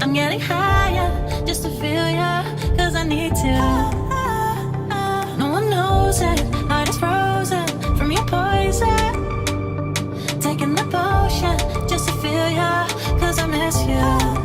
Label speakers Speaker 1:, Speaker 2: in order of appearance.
Speaker 1: I'm getting higher just to feel ya, cause I need to. No one knows it, heart is frozen from your poison. Taking the potion just to feel ya, cause I miss you.